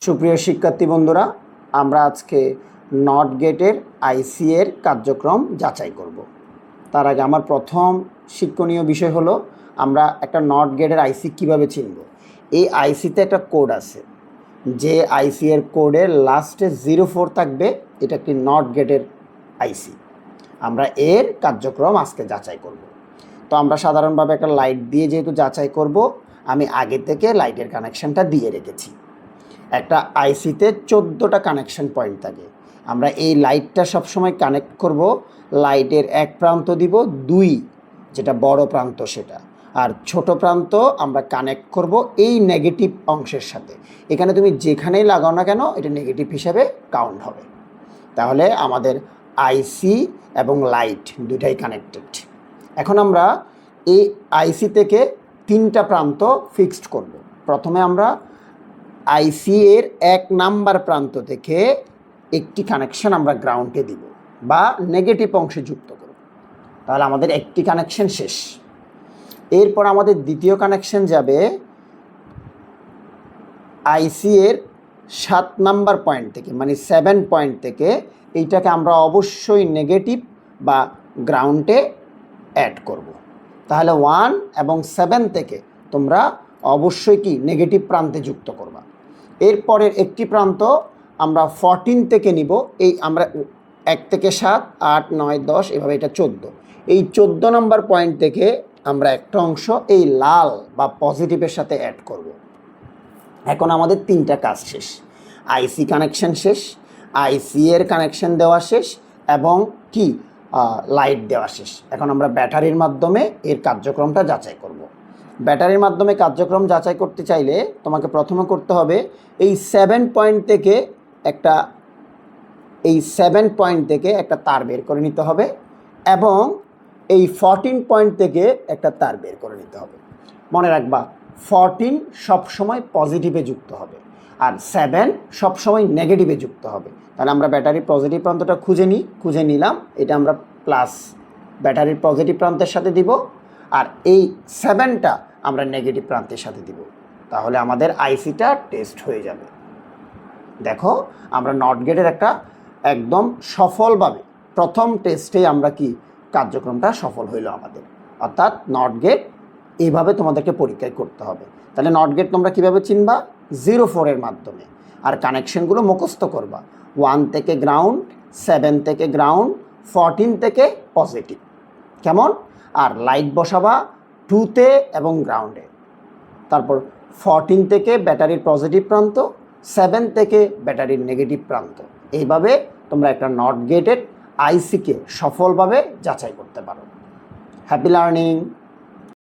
সুপ্রিয় শিক্ষার্থী বন্ধুরা, আমরা আজকে নট গেটের আইসি এর কার্যক্রম যাচাই করব। তার আগে আমার প্রথম শিক্ষণীয় বিষয় হলো আমরা একটা নট গেটের আইসি কিভাবে চিনব। এই আইসিতে একটা কোড আছে, যে আইসি এর কোডের লাস্টে 04 থাকবে, এটা একটি নট গেটের আইসি। আমরা এর কার্যক্রম আজকে যাচাই করব। তো আমরা সাধারণভাবে একটা লাইট দিয়ে যেহেতু যাচাই করব, আমি আগে থেকে লাইটের কানেকশানটা দিয়ে রেখেছি। একটা আইসিতে 14টা কানেকশন পয়েন্ট থাকে। আমরা এই লাইটটা সবসময় কানেক্ট করব, লাইটের এক প্রান্ত দিব 2, যেটা বড় প্রান্ত সেটা, আর ছোট প্রান্ত আমরা কানেক্ট করব এই নেগেটিভ অংশের সাথে। এখানে তুমি যেখানেই লাগাও না কেন এটা নেগেটিভ হিসাবে কাউন্ট হবে। তাহলে আমাদের আইসি এবং লাইট দুটাই কানেক্টেড। এখন আমরা এই আইসি থেকে 3টা প্রান্ত ফিক্সড করব। প্রথমে আমরা আইসি এর 1 নাম্বার প্রান্ত থেকে একটি কানেকশন আমরা গ্রাউন্ডে দিব বা নেগেটিভ অংশে যুক্ত করব। তাহলে আমাদের একটি কানেকশন শেষ। এরপর আমাদের দ্বিতীয় কানেকশন যাবে আইসি এর 7 নাম্বার পয়েন্ট থেকে, মানে 7 পয়েন্ট থেকে। এইটাকে আমরা অবশ্যই নেগেটিভ বা গ্রাউন্ডে অ্যাড করব। তাহলে 1 এবং 7 থেকে তোমরা অবশ্যই কি নেগেটিভ প্রান্তে যুক্ত করবা। এরপরের একটি প্রান্ত আমরা 14 থেকে নিব। এই আমরা 1 থেকে 7, 8, 9, 10 এভাবে এটা 14। এই 14 নম্বর পয়েন্ট থেকে আমরা একটা অংশ এই লাল বা পজিটিভের সাথে অ্যাড করব। এখন আমাদের 3টা কাজ শেষ। আইসি কানেকশন শেষ, আইসি এর কানেকশন দেওয়া শেষ এবং কি লাইট দেওয়া শেষ। এখন আমরা ব্যাটারির মাধ্যমে এর কার্যক্রমটা যাচাই করব। ব্যাটারির মাধ্যমে কার্যক্রম যাচাই করতে চাইলে তোমাকে প্রথমে করতে হবে এই 7 পয়েন্ট থেকে একটা তার বের করে নিতে হবে এবং এই 14 পয়েন্ট থেকে একটা তার বের করে নিতে হবে। মনে রাখবা 14 সবসময় পজিটিভে যুক্ত হবে আর 7 সবসময় নেগেটিভে যুক্ত হবে। তাহলে আমরা ব্যাটারির পজিটিভ প্রান্তটা খুঁজে নিলাম। এটা আমরা প্লাস ব্যাটারির পজিটিভ প্রান্তের সাথে দিব আর এই 7টা আমরা নেগেটিভ প্রান্তের সাথে দিব। তাহলে আমাদের আইসিটা টেস্ট হয়ে যাবে। দেখো, আমরা নট গেটের একটা একদম সফলভাবে প্রথম টেস্টে আমরা কি কার্যক্রমটা সফল হইল আমাদের। অর্থাৎ নট গেট এইভাবে তোমাদেরকে পরীক্ষায় করতে হবে। তাহলে নট গেট তোমরা কীভাবে চিনবা? 04 এর মাধ্যমে। আর কানেকশনগুলো মুখস্থ করবা। 1 থেকে গ্রাউন্ড, 7 থেকে গ্রাউন্ড, 14 থেকে পজিটিভ। কেমন? আর লাইট বসাবা 2তে এবং গ্রাউন্ডে। তারপর 14 থেকে ব্যাটারির পজিটিভ প্রান্ত, 7 থেকে ব্যাটারির নেগেটিভ প্রান্ত। এইভাবে তোমরা একটা নট গেটের আইসিকে সফলভাবে যাচাই করতে পারো। Happy learning.